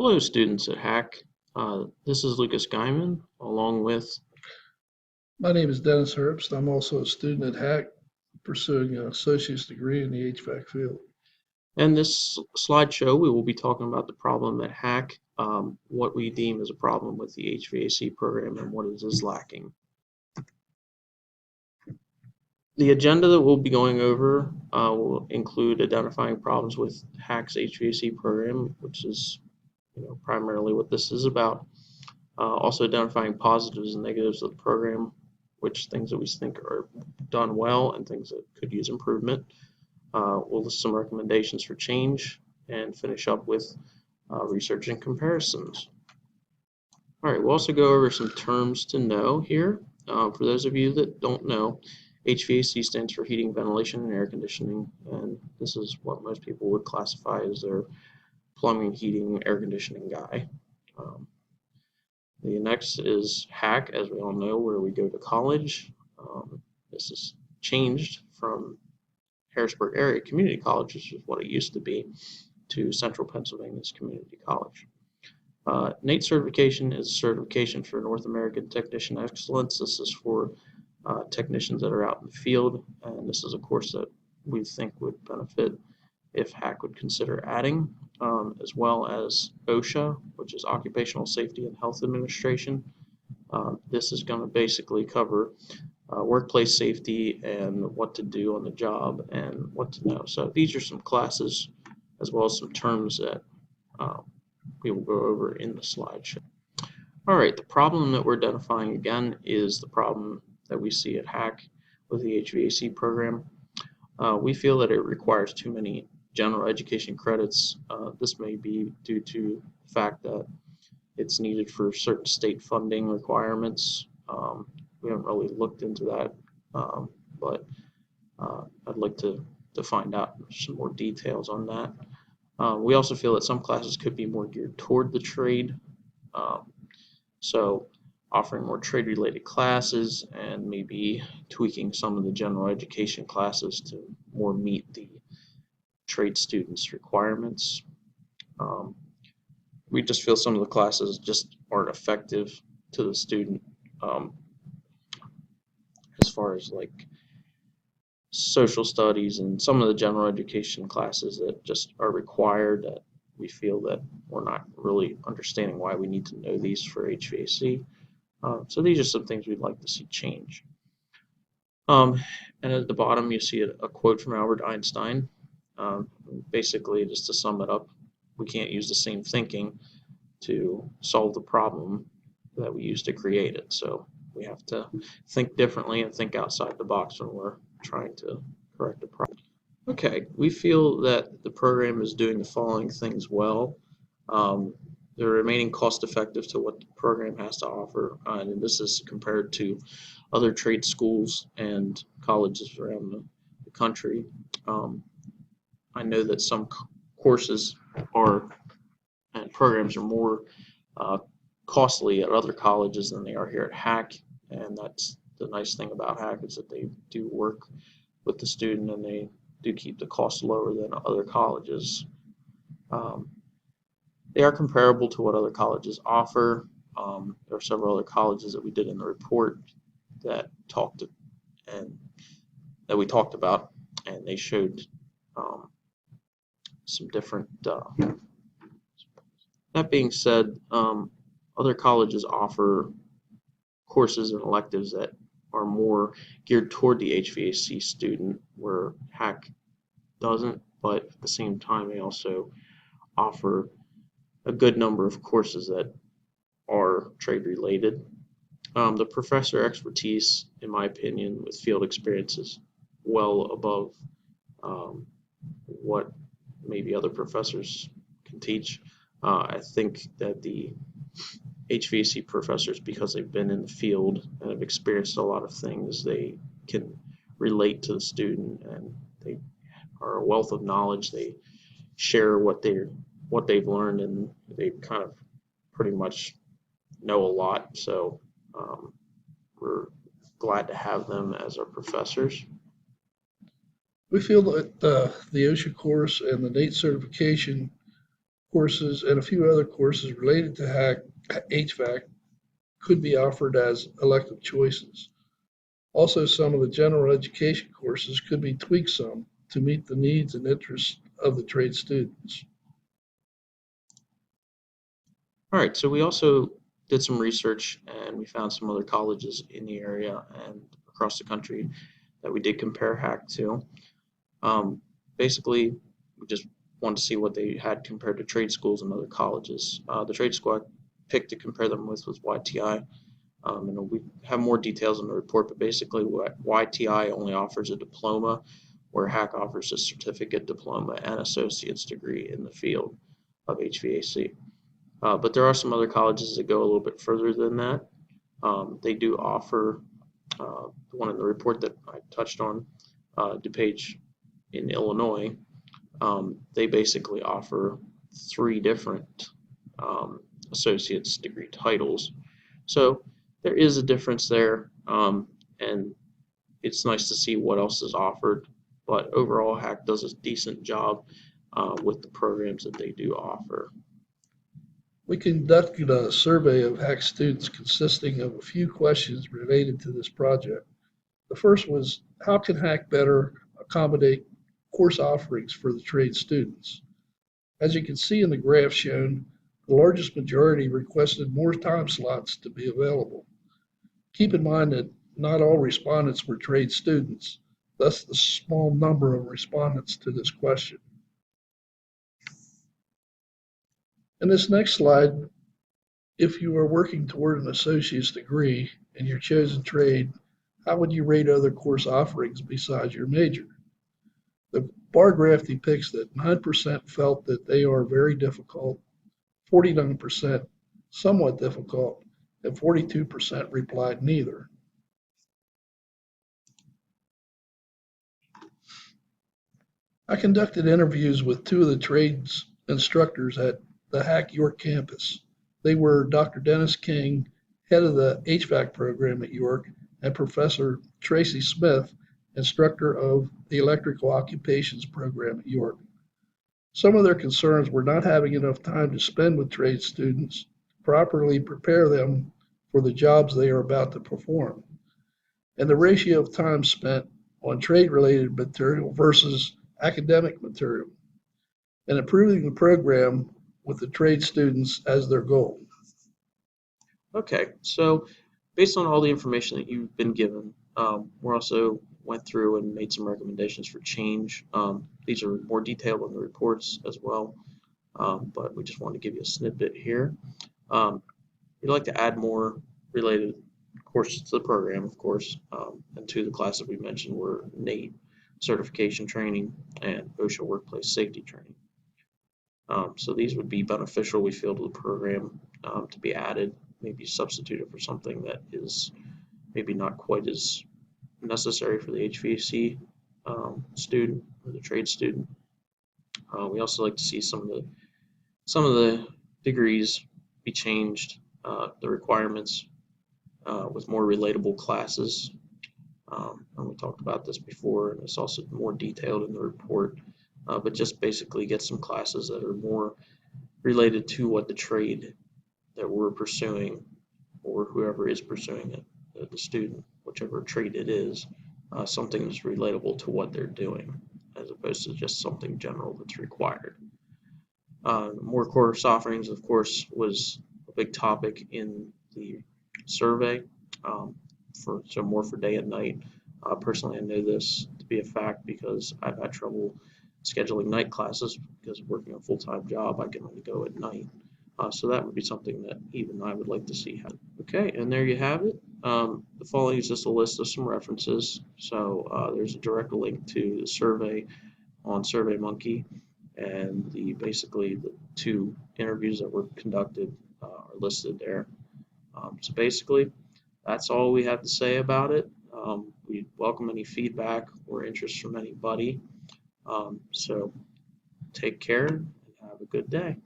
Hello, students at Hack. This is Lucas Guyman, along with, My name is Dennis Herbst. I'm also a student at Hack pursuing an associate's degree in the HVAC field. and this slideshow, we will be talking about the problem at Hack, what we deem as a problem with the HVAC program, and what it is lacking. The agenda that we'll be going over will include identifying problems with Hack's HVAC program, which is primarily what this is about. Also identifying positives and negatives of the program, which things that we think are done well and things that could use improvement. We'll list some recommendations for change and finish up with research and comparisons. All right, we'll also go over some terms to know here. For those of you that don't know, HVAC stands for heating, ventilation, and air conditioning, and this is what most people would classify as their plumbing, heating, air conditioning guy. The next is Hack, as we all know, where we go to college. This has changed from Harrisburg Area Community College, which is what it used to be, to Central Pennsylvania's Community College. NATE certification is a certification for North American Technician Excellence. This is for technicians that are out in the field, and this is a course that we think would benefit if Hack would consider adding, as well as OSHA, which is Occupational Safety and Health Administration. This is going to basically cover workplace safety and what to do on the job and what to know. So these are some classes as well as some terms that we will go over in the slideshow. All right, the problem that we're identifying again is the problem that we see at Hack with the HVAC program. We feel that it requires too many general education credits. This may be due to the fact that it's needed for certain state funding requirements. We haven't really looked into that, but I'd like to find out some more details on that. We also feel that some classes could be more geared toward the trade, so offering more trade-related classes and maybe tweaking some of the general education classes to more meet the trade students' requirements. We just feel some of the classes just aren't effective to the student as far as like social studies and some of the general education classes that just are required, that we feel that we're not really understanding why we need to know these for HVAC. So these are some things we'd like to see change. And at the bottom you see a quote from Albert Einstein. Basically, just to sum it up, we can't use the same thinking to solve the problem that we use to create it. So we have to think differently and think outside the box when we're trying to correct a problem. Okay, we feel that the program is doing the following things well. They're remaining cost effective to what the program has to offer, and this is compared to other trade schools and colleges around the country. I know that some courses are and programs are more costly at other colleges than they are here at Hack, and that's the nice thing about Hack, is that they do work with the student and they do keep the cost lower than other colleges. They are comparable to what other colleges offer. There are several other colleges that we did in the report that we talked about, and they showed some different. That being said, other colleges offer courses and electives that are more geared toward the HVAC student, where Hack doesn't, but at the same time they also offer a good number of courses that are trade related. The professor expertise, in my opinion, with field experience is well above what maybe other professors can teach. I think that the HVAC professors, because they've been in the field and have experienced a lot of things, they can relate to the student, and they are a wealth of knowledge. They share what they've learned, and they kind of pretty much know a lot. So we're glad to have them as our professors. We feel that the OSHA course and the NATE certification courses and a few other courses related to HVAC could be offered as elective choices. Also, some of the general education courses could be tweaked some to meet the needs and interests of the trade students. All right, so we also did some research and we found some other colleges in the area and across the country that we did compare HAC to. Basically, we just wanted to see what they had compared to trade schools and other colleges. The trade school I picked to compare them with was YTI. And we have more details in the report, but basically YTI only offers a diploma, where HAC offers a certificate, diploma, and associate's degree in the field of HVAC. But there are some other colleges that go a little bit further than that. They do offer, the one in the report that I touched on, DuPage in Illinois, they basically offer 3 different associate's degree titles. So there is a difference there, and it's nice to see what else is offered. But overall, HAC does a decent job with the programs that they do offer. We conducted a survey of HAC students consisting of a few questions related to this project. The first was, how can HAC better accommodate course offerings for the trade students? As you can see in the graph shown, the largest majority requested more time slots to be available. Keep in mind that not all respondents were trade students, thus the small number of respondents to this question. In this next slide, if you are working toward an associate's degree in your chosen trade, how would you rate other course offerings besides your major? The bar graph depicts that 9% felt that they are very difficult, 49% somewhat difficult, and 42% replied neither. I conducted interviews with 2 of the trades instructors at the HAC York campus. They were Dr. Dennis King, head of the HVAC program at York, and Professor Tracy Smith, instructor of the electrical occupations program at York. Some of their concerns were not having enough time to spend with trade students to properly prepare them for the jobs they are about to perform, and the ratio of time spent on trade-related material versus academic material, and improving the program with the trade students as their goal. Okay, so based on all the information that you've been given, we also went through and made some recommendations for change. These are more detailed in the reports as well, but we just wanted to give you a snippet here. We'd like to add more related courses to the program, of course, and 2 of the classes we mentioned were NATE certification training and OSHA workplace safety training. So these would be beneficial, we feel, to the program to be added, maybe substituted for something that is maybe not quite as necessary for the HVAC student or the trade student. We also like to see some of the degrees be changed, the requirements with more relatable classes. And we talked about this before, and it's also more detailed in the report. But just basically get some classes that are more related to what the trade that we're pursuing, or whoever is pursuing it, the student, whichever trade it is, something that's relatable to what they're doing, as opposed to just something general that's required. More course offerings, of course, was a big topic in the survey, so more for day and night. Personally, I know this to be a fact because I've had trouble scheduling night classes because working a full-time job, I can only go at night. So that would be something that even I would like to see happen. Okay, and there you have it. The following is just a list of some references. So there's a direct link to the survey on SurveyMonkey, and basically the 2 interviews that were conducted are listed there. So basically, that's all we have to say about it. We welcome any feedback or interest from anybody. So take care and have a good day.